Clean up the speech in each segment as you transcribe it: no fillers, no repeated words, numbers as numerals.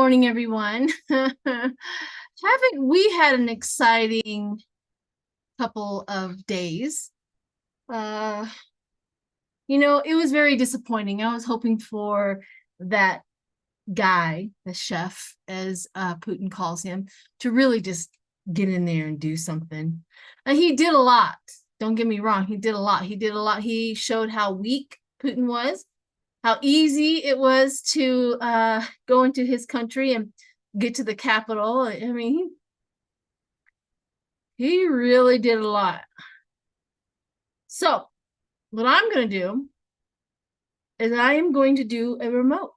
morning, everyone. Haven't we had an exciting couple of days? Uh, it was very disappointing. I was hoping for that guy, the chef, as Putin calls him, to really just get in there and do something. And he did a lot. Don't get me wrong. He did a lot. He did a lot. He showed how weak Putin was, how easy it was to go into his country and get to the capital. I mean, he really did a lot. So what I'm going to do is I am going to do a remote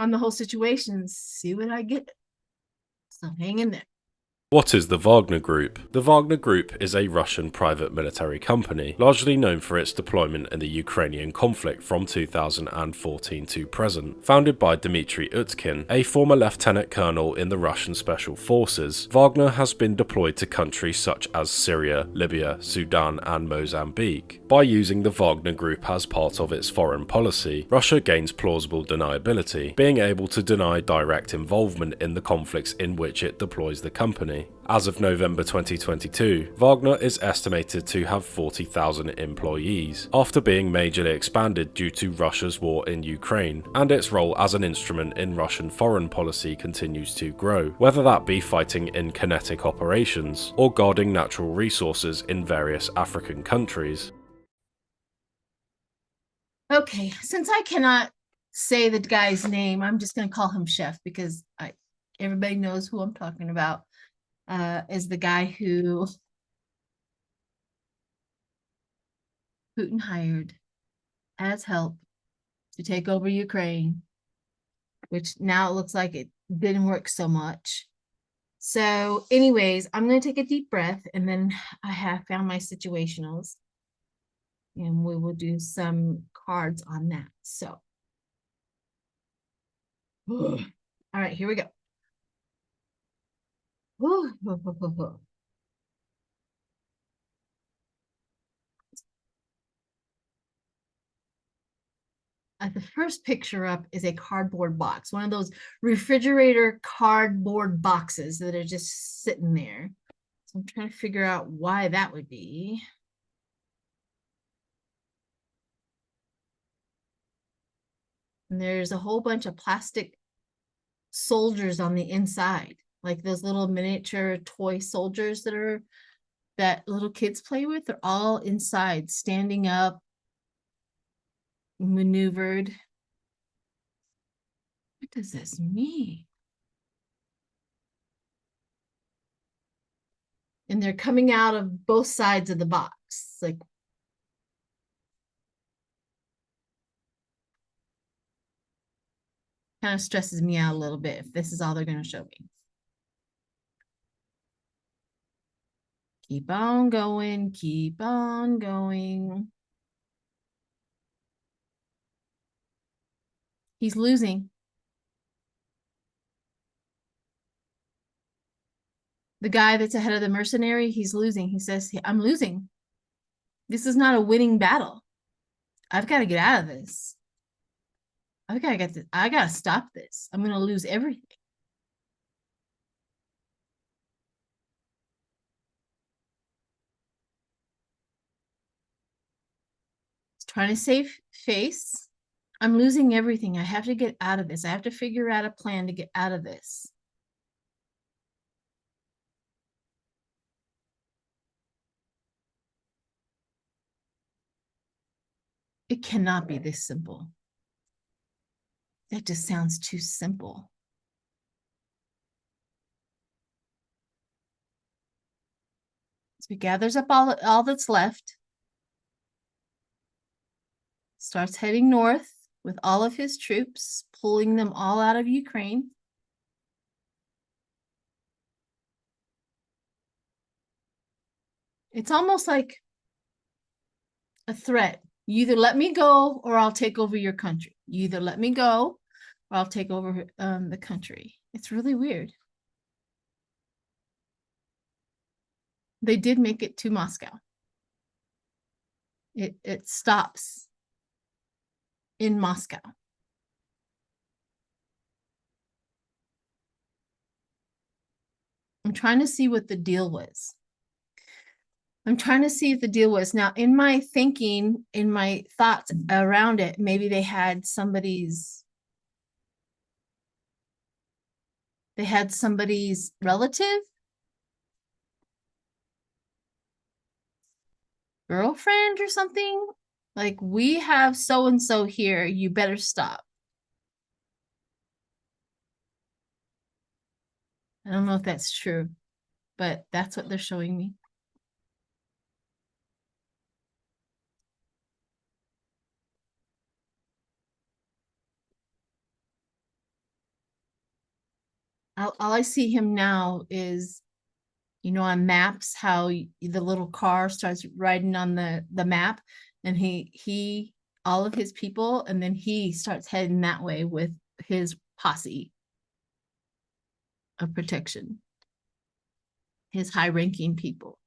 on the whole situation, see what I get. So hang in there. What is the Wagner Group? The Wagner Group is a Russian private military company, largely known for its deployment in the Ukrainian conflict from 2014 to present. Founded by Dmitry Utkin, a former lieutenant colonel in the Russian Special Forces, Wagner has been deployed to countries such as Syria, Libya, Sudan and Mozambique. By using the Wagner Group as part of its foreign policy, Russia gains plausible deniability, being able to deny direct involvement in the conflicts in which it deploys the company. As of November 2022, Wagner is estimated to have 40,000 employees, after being majorly expanded due to Russia's war in Ukraine, and its role as an instrument in Russian foreign policy continues to grow, whether that be fighting in kinetic operations or guarding natural resources in various African countries. Okay, since I cannot say the guy's name, I'm just going to call him Chef because everybody knows who I'm talking about. Is the guy who Putin hired as help to take over Ukraine, which now it looks like it didn't work so much. So anyways, I'm going to take a deep breath, and then I have found my situationals, and we will do some cards on that. So, all right, here we go. The first picture up is a cardboard box, one of those refrigerator cardboard boxes that are just sitting there. So I'm trying to figure out why that would be. And there's a whole bunch of plastic soldiers on the inside, like those little miniature toy soldiers that little kids play with. They're all inside, standing up, maneuvered. What does this mean? And they're coming out of both sides of the box. Like, kind of stresses me out a little bit if this is all they're going to show me. Keep on going, keep on going. He's losing. The guy that's ahead of the mercenary, he's losing. He says, I'm losing. This is not a winning battle. I've got to get out of this. I gotta stop this. I'm gonna lose everything. He's trying to save face. I'm losing everything. I have to get out of this. I have to figure out a plan to get out of this. It cannot be this simple. That just sounds too simple. So he gathers up all that's left, starts heading north with all of his troops, pulling them all out of Ukraine. It's almost like a threat. You either let me go or I'll take over your country. You either let me go or I'll take over the country. It's really weird. They did make it to Moscow. It stops in Moscow. trying to see what the deal was. I'm trying to see if the deal was. Now, in my thinking, in my thoughts around it, maybe they had somebody's relative, girlfriend or something. Like, we have so-and-so here, you better stop. I don't know if that's true, but that's what they're showing me. All I see him now is, you know, on maps, how the little car starts riding on the map, and he all of his people, and then he starts heading that way with his posse of protection, his high-ranking people.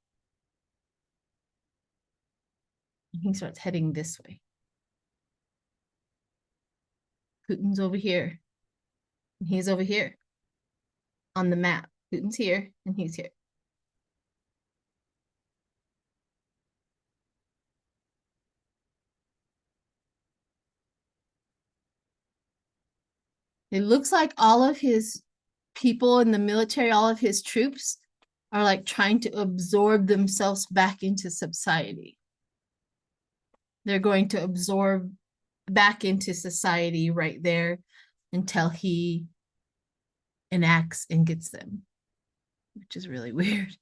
And he starts heading this way. Putin's over here, and he's over here on the map. Putin's here, and he's here. It looks like all of his people in the military, all of his troops are like trying to absorb themselves back into society. They're going to absorb back into society right there until he enacts and gets them, which is really weird.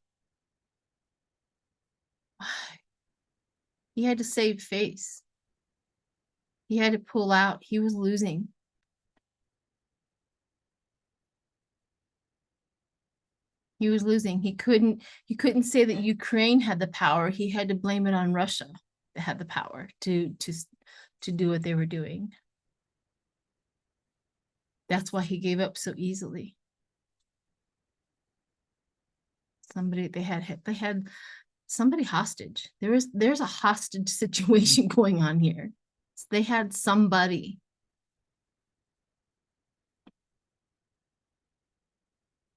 He had to save face. He had to pull out. He was losing. He was losing. He couldn't say that Ukraine had the power. He had to blame it on Russia that had the power to do what they were doing. That's why he gave up so easily. They had somebody hostage. There's a hostage situation going on here. They had somebody.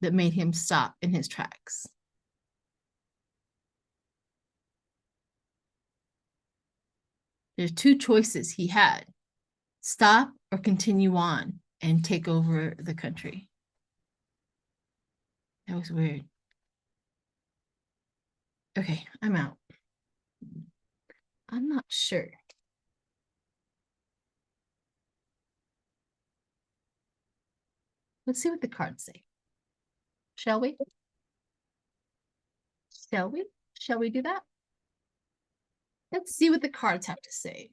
That made him stop in his tracks. There's two choices he had: stop or continue on and take over the country. That was weird. Okay, I'm out. I'm not sure. Let's see what the cards say. Shall we? Shall we? Shall we do that? Let's see what the cards have to say.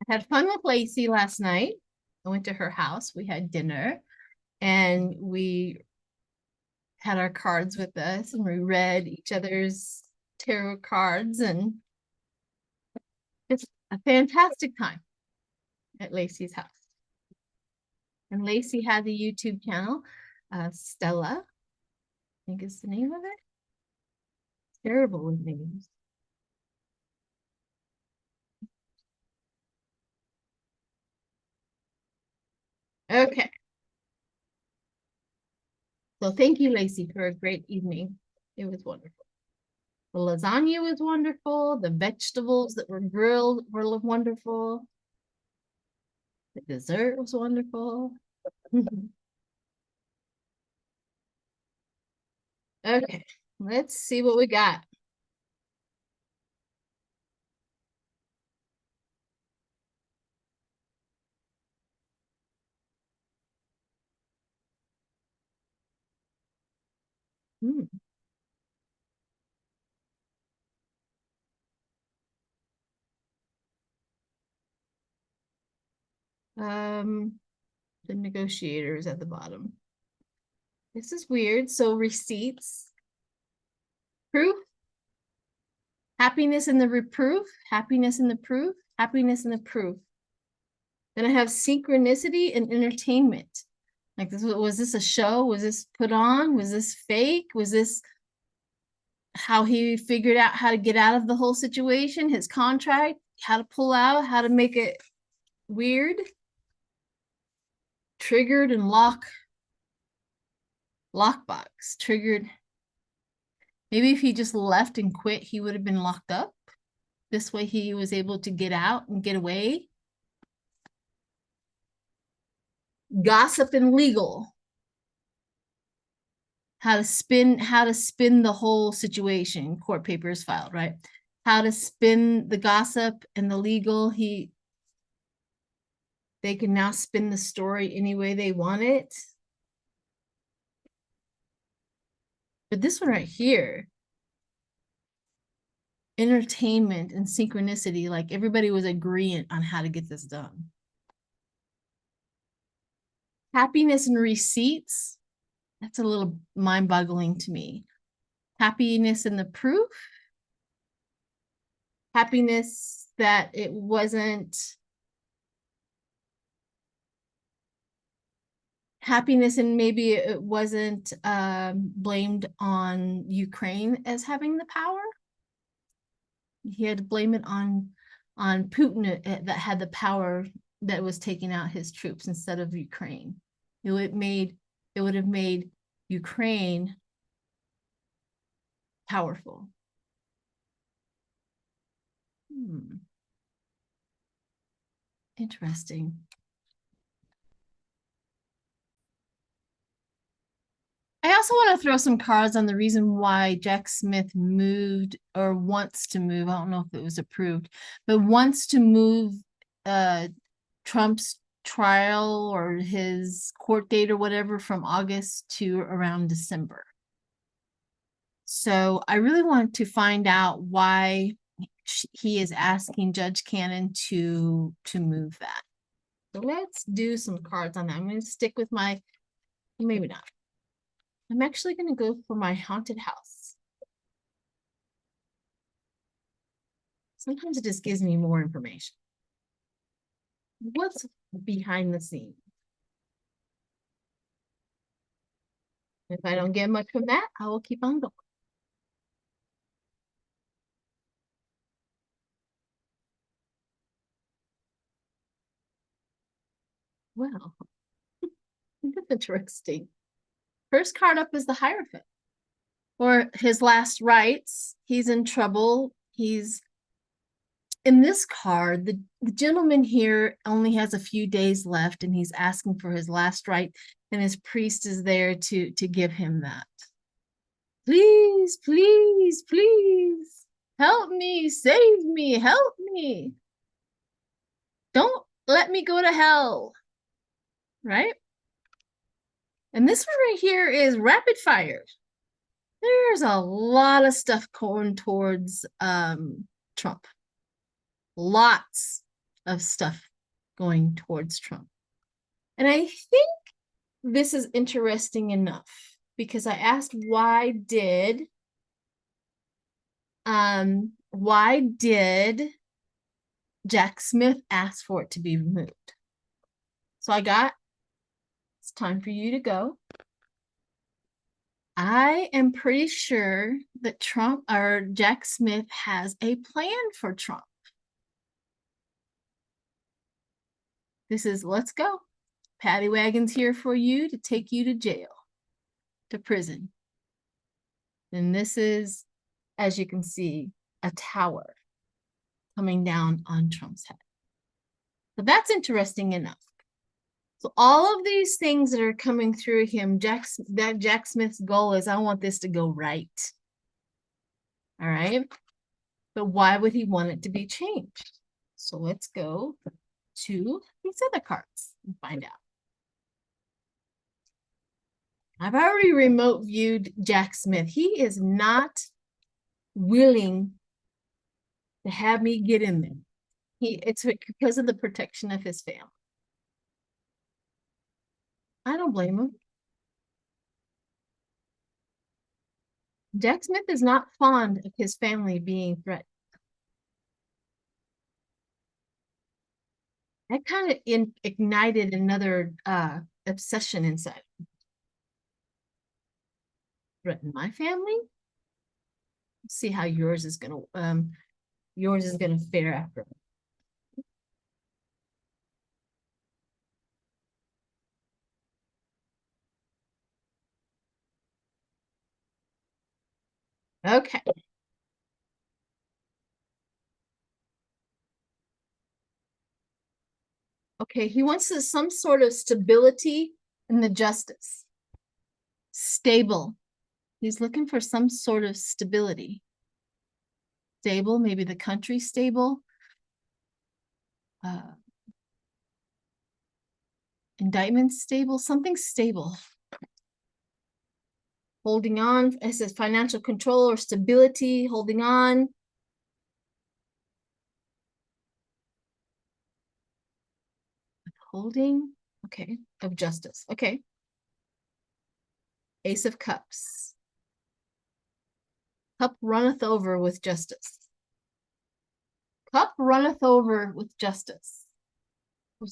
I had fun with Lacey last night. I went to her house. We had dinner and we had our cards with us and we read each other's tarot cards, and it's a fantastic time at Lacey's house. And Lacey had the YouTube channel, Stella, I think is the name of it. Terrible with names. Okay. So thank you, Lacey, for a great evening. It was wonderful. The lasagna was wonderful. The vegetables that were grilled were wonderful. The dessert was wonderful. Okay, let's see what we got. The negotiators at the bottom. This is weird. So receipts, proof, happiness in the reproof, happiness in the proof, happiness in the proof. Then I have synchronicity and entertainment. Like, was this a show? Was this put on? Was this fake? Was this how he figured out how to get out of the whole situation, his contract, how to pull out, how to make it weird, triggered and lockbox, triggered. Maybe if he just left and quit, he would have been locked up. This way he was able to get out and get away. Gossip and legal. How to spin the whole situation. Court papers filed, right? How to spin the gossip and the legal. They can now spin the story any way they want it. But this one right here, entertainment and synchronicity, like everybody was agreeing on how to get this done. Happiness and receipts, that's a little mind-boggling to me. Happiness in the proof. Happiness that it wasn't. Happiness and maybe it wasn't blamed on Ukraine as having the power. He had to blame it on Putin that had the power that was taking out his troops instead of Ukraine. It would have made Ukraine powerful. Interesting. I also want to throw some cards on the reason why Jack Smith moved or wants to move. I don't know if it was approved, but wants to move Trump's trial or his court date or whatever from August to around December. So I really want to find out why he is asking Judge Cannon to move that. So let's do some cards on that. I'm going to stick with my, maybe not. I'm actually going to go for my haunted house. Sometimes it just gives me more information. What's behind the scenes? If I don't get much from that, I will keep on going. Well, that's interesting. First card up is the Hierophant, or his last rites. He's in trouble. He's in this card. The gentleman here only has a few days left, and he's asking for his last rite, and his priest is there to give him that. Please, please, please, help me, save me, help me. Don't let me go to hell, right? And this one right here is rapid fire. There's a lot of stuff going towards Trump. Lots of stuff going towards Trump. And I think this is interesting enough because I asked why did Jack Smith ask for it to be removed? So I got, it's time for you to go. I am pretty sure that Trump or Jack Smith has a plan for Trump. This is, let's go. Paddy Wagon's here for you to take you to jail, to prison. And this is, as you can see, a tower coming down on Trump's head. So that's interesting enough. So all of these things that are coming through him, Jack Smith's goal is, I want this to go right. All right. But why would he want it to be changed? So let's go to these other cards and find out. I've already remote viewed Jack Smith. He is not willing to have me get in there. It's because of the protection of his family. I don't blame him. Jack Smith is not fond of his family being threatened. That kind of ignited another obsession inside. Threaten my family? See how yours is gonna fare after. Okay. Okay, he wants some sort of stability in the justice. Stable. He's looking for some sort of stability. Stable, maybe the country stable. Indictment stable, something stable. Holding on, it says financial control or stability, holding on. Holding, okay, of justice, okay. Ace of Cups. Cup runneth over with justice. Cup runneth over with justice.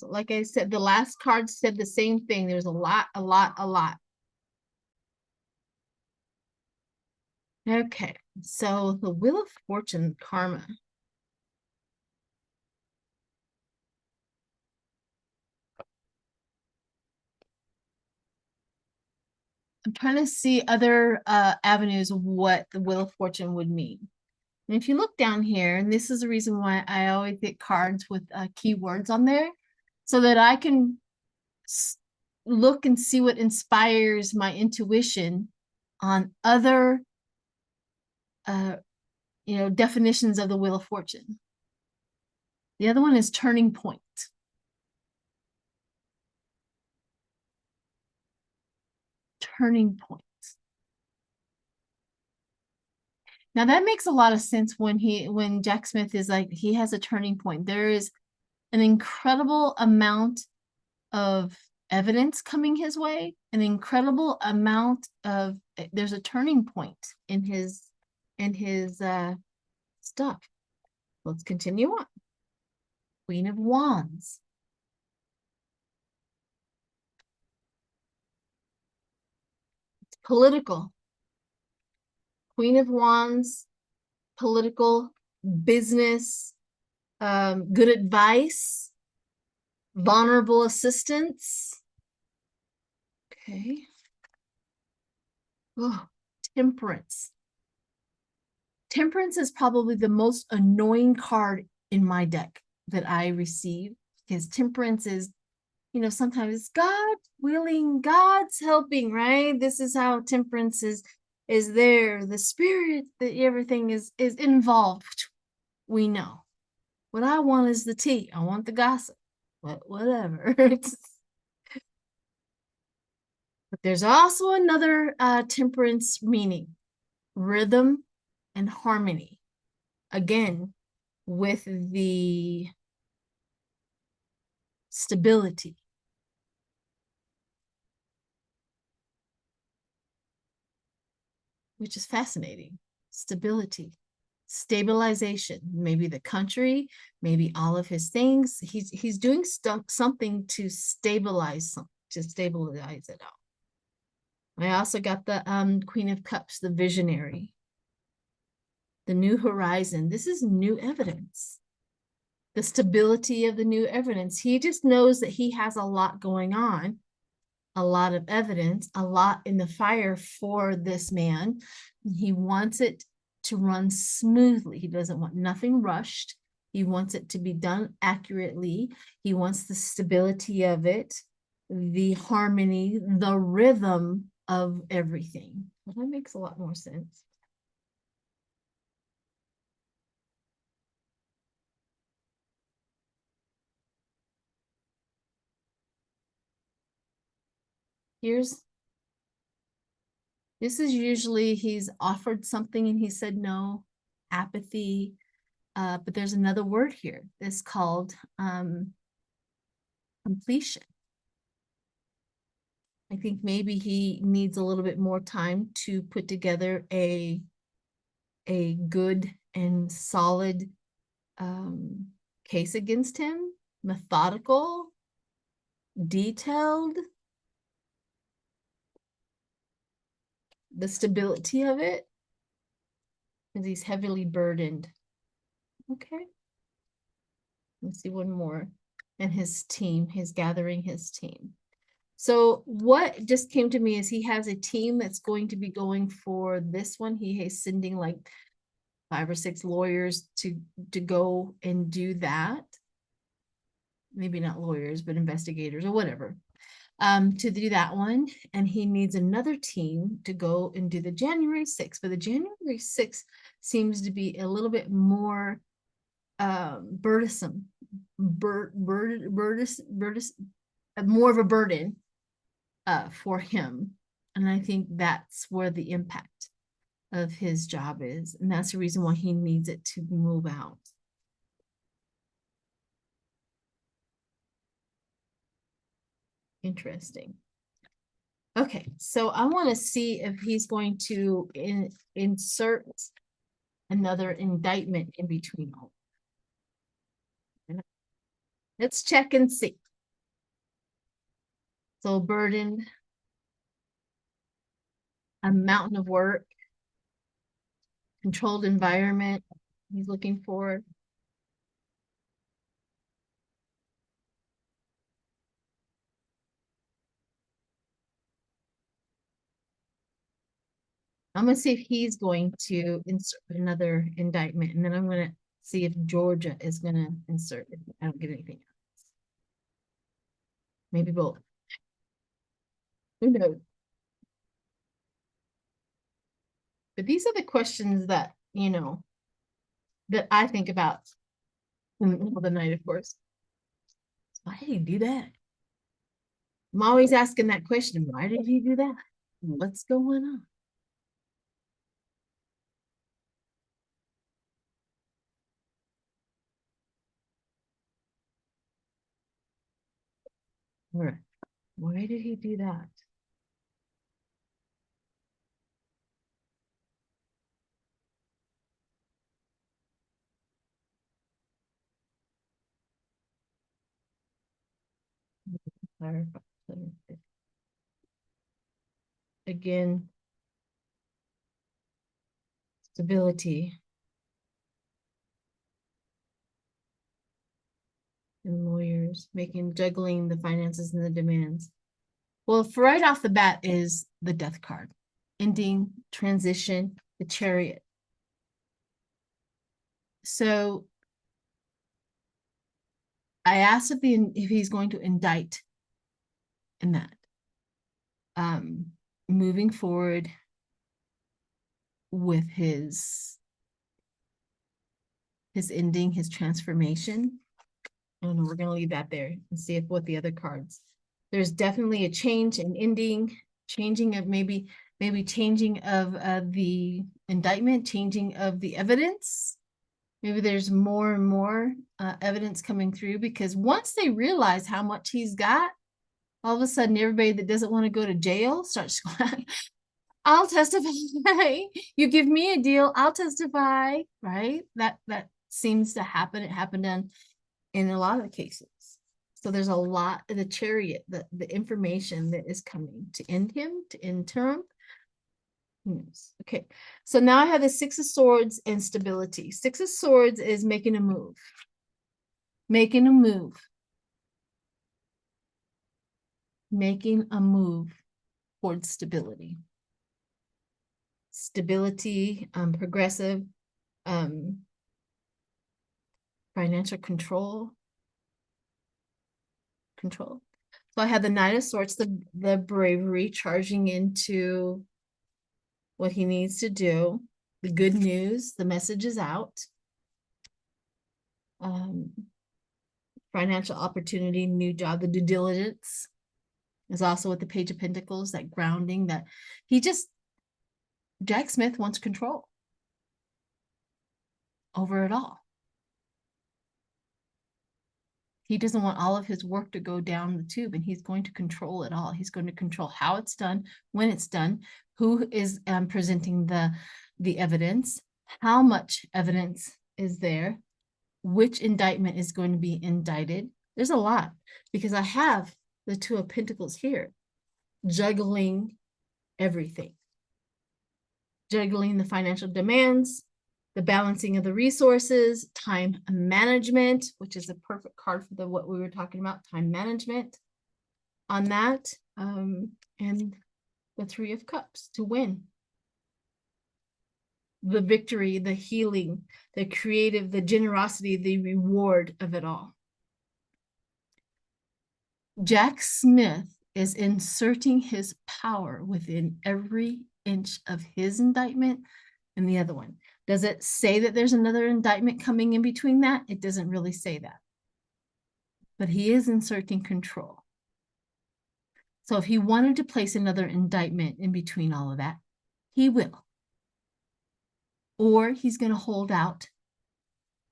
Like I said, the last card said the same thing. There's a lot. Okay, so the Wheel of Fortune karma. I'm trying to see other avenues of what the Wheel of Fortune would mean. And if you look down here, and this is the reason why I always get cards with keywords on there, so that I can look and see what inspires my intuition on other definitions of the Wheel of Fortune. The other one is turning point. Turning point. Now that makes a lot of sense when Jack Smith is like, he has a turning point. There is an incredible amount of evidence coming his way, an incredible amount of, there's a turning point in his stuff. Let's continue on. Queen of Wands. It's political. Queen of Wands, political, business, good advice, vulnerable assistance. Okay. Oh, Temperance. Temperance is probably the most annoying card in my deck that I receive, because temperance is, sometimes God willing, God's helping, right? This is how temperance is there. The spirit, that everything is involved. We know. What I want is the tea. I want the gossip, but whatever. But there's also another temperance meaning, rhythm and harmony. Again, with the stability. Which is fascinating. Stability, stabilization, maybe the country, maybe all of his things. He's doing something to stabilize it out. I also got the Queen of Cups, the visionary. The new horizon. This is new evidence. The stability of the new evidence. He just knows that he has a lot going on, a lot of evidence, a lot in the fire for this man. He wants it to run smoothly. He doesn't want nothing rushed. He wants it to be done accurately. He wants the stability of it, the harmony, the rhythm of everything. Well, that makes a lot more sense. This is usually he's offered something and he said no, apathy. But there's another word here that's called completion. I think maybe he needs a little bit more time to put together a good and solid case against him, methodical, detailed, the stability of it. because he's heavily burdened. Okay. Let's see one more. And his team, he's gathering his team. So what just came to me is he has a team that's going to be going for this one. He is sending like 5 or 6 lawyers to go and do that. Maybe not lawyers, but investigators or whatever, to do that one. And he needs another team to go and do the January 6th. But the January 6th seems to be a little bit more burdensome, more of a burden for him. And I think that's where the impact of his job is. And that's the reason why he needs it to move out. Interesting. Okay, so I want to see if he's going to insert another indictment in between all. Let's check and see. So burdened, a mountain of work, controlled environment he's looking for. I'm going to see if he's going to insert another indictment, and then I'm going to see if Georgia is going to insert it. I don't get anything else. Maybe both. Who knows? But these are the questions that, you know, that I think about in the middle of the night, of course. Why did he do that? I'm always asking that question. Why did he do that? What's going on? All right. Why did he do that? Again, stability and lawyers juggling the finances and the demands. Well, for right off the bat is the death card, ending, transition, the chariot. So I asked if he's going to indict in that. Moving forward with his ending, his transformation. And we're going to leave that there and see if what the other cards. There's definitely a change in ending, changing of maybe changing of the indictment, changing of the evidence. Maybe there's more and more evidence coming through, because once they realize how much he's got, all of a sudden everybody that doesn't want to go to jail starts going, I'll testify. You give me a deal, I'll testify, right? That seems to happen. It happened in a lot of cases. So there's a lot of the chariot, the information that is coming to end him, to end term. Yes. Okay, so now I have the 6 of Swords and stability. 6 of Swords is making a move. Making a move. Making a move towards stability. Stability, progressive, financial control. So I have the Knight of Swords, the bravery, charging into what he needs to do. The good news, the message is out. Financial opportunity, new job, the due diligence is also with the Page of Pentacles, that grounding, that Jack Smith wants control over it all. He doesn't want all of his work to go down the tube, and he's going to control it all. He's going to control how it's done, when it's done, who is presenting the evidence, how much evidence is there, which indictment is going to be indicted. There's a lot, because I have the 2 of Pentacles here, juggling everything. Juggling the financial demands, the balancing of the resources, time management, which is a perfect card for what we were talking about, time management on that, and the Three of Cups to win. The victory, the healing, the creative, the generosity, the reward of it all. Jack Smith is inserting his power within every inch of his indictment and the other one. Does it say that there's another indictment coming in between that? It doesn't really say that. But he is inserting control. So if he wanted to place another indictment in between all of that, he will. Or he's going to hold out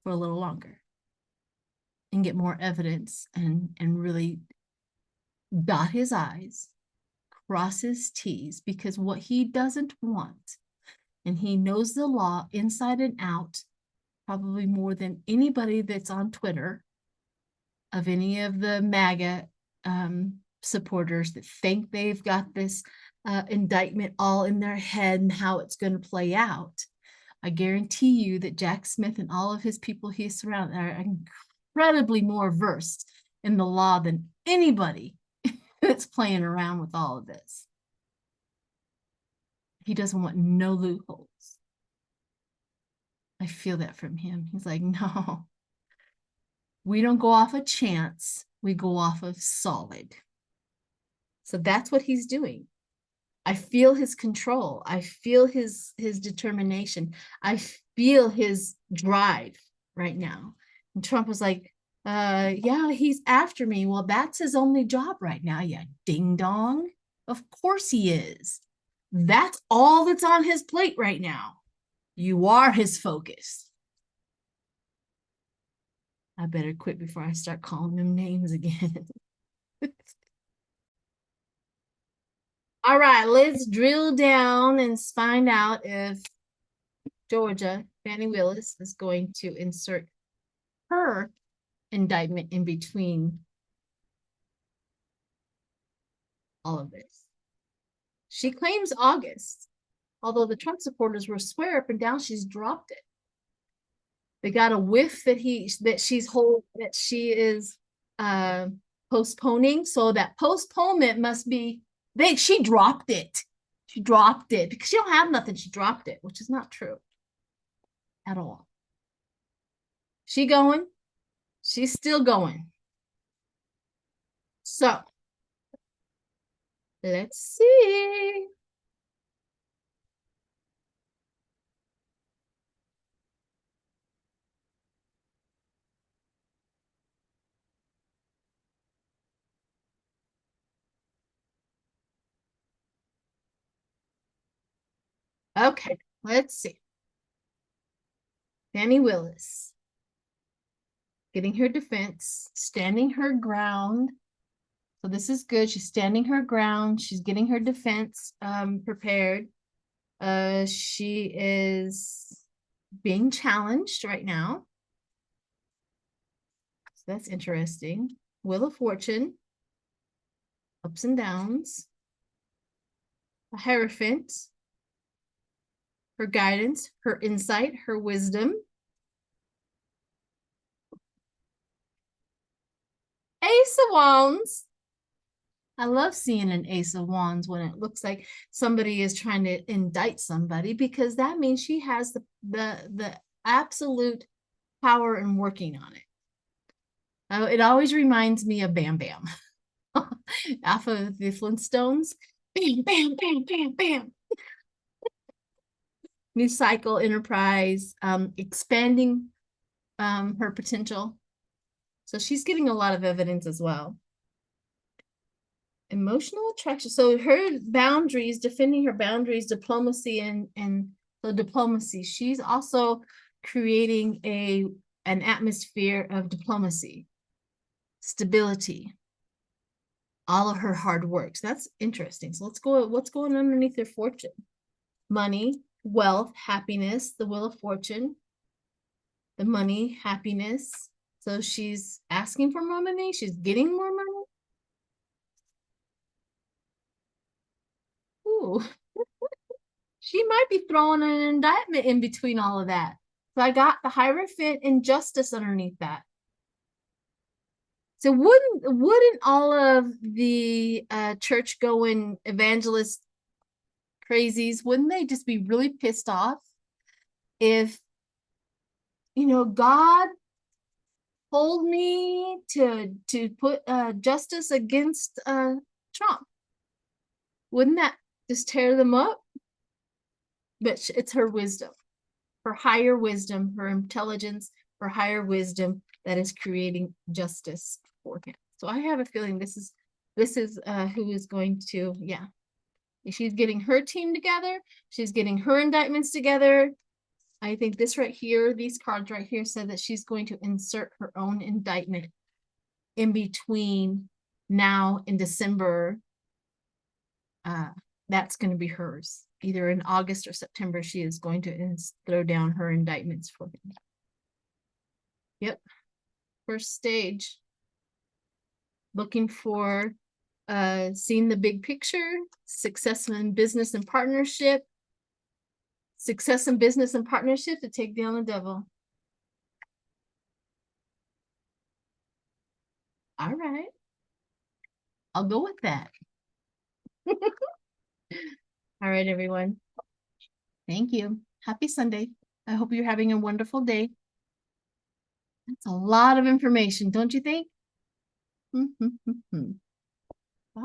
for a little longer and get more evidence and really dot his I's, cross his T's, because what he doesn't want, and he knows the law inside and out, probably more than anybody that's on Twitter, of any of the MAGA supporters that think they've got this indictment all in their head and how it's going to play out. I guarantee you that Jack Smith and all of his people he's surrounded are incredibly more versed in the law than anybody that's playing around with all of this. He doesn't want no loopholes. I feel that from him. He's like, no, we don't go off of chance. We go off of solid. So that's what he's doing. I feel his control. I feel his determination. I feel his drive right now. And Trump was like, yeah, he's after me. Well, that's his only job right now. Yeah, ding dong. Of course he is. That's all that's on his plate right now. You are his focus. I better quit before I start calling them names again. All right, let's drill down and find out if Georgia, Fannie Willis, is going to insert her indictment in between all of this. She claims August, although the Trump supporters will swear up and down she's dropped it. They got a whiff that she is postponing, so that postponement must be she dropped it. She dropped it because she don't have nothing. She dropped it, which is not true at all. She going. She's still going. So let's see. Okay, let's see. Fannie Willis getting her defense, standing her ground. So this is good. She's standing her ground. She's getting her defense prepared. She is being challenged right now. So that's interesting. Wheel of Fortune. Ups and downs. A Hierophant. Her guidance, her insight, her wisdom. Ace of Wands. I love seeing an Ace of Wands when it looks like somebody is trying to indict somebody, because that means she has the absolute power in working on it. It always reminds me of Bam Bam off of the Flintstones. Bam, bam, bam, bam, bam. New cycle, enterprise, expanding her potential. So she's getting a lot of evidence as well. Emotional attraction. So her boundaries, defending her boundaries, diplomacy, and the diplomacy. She's also creating an atmosphere of diplomacy, stability, all of her hard work. So that's interesting. So let's go. What's going on underneath her fortune? Money, wealth, happiness, the Wheel of Fortune, the money, happiness. So she's asking for more money. She's getting more money. Ooh. She might be throwing an indictment in between all of that. So I got the Hierophant and Justice underneath that. So wouldn't all of the church going evangelist crazies, wouldn't they just be really pissed off if, you know, God told me to put justice against Trump? Wouldn't that just tear them up? But it's her wisdom, her higher wisdom, her intelligence, her higher wisdom that is creating justice for him. So I have a feeling this is who is going to, yeah. She's getting her team together. She's getting her indictments together. I think this right here, these cards right here, said that she's going to insert her own indictment in between now and December. That's going to be hers. Either in August or September, she is going to throw down her indictments for him. Yep. First stage. Looking for seeing the big picture, success in business and partnership, success in business and partnership to take down the devil. All right. I'll go with that. All right, everyone. Thank you. Happy Sunday. I hope you're having a wonderful day. That's a lot of information, don't you think? Bye.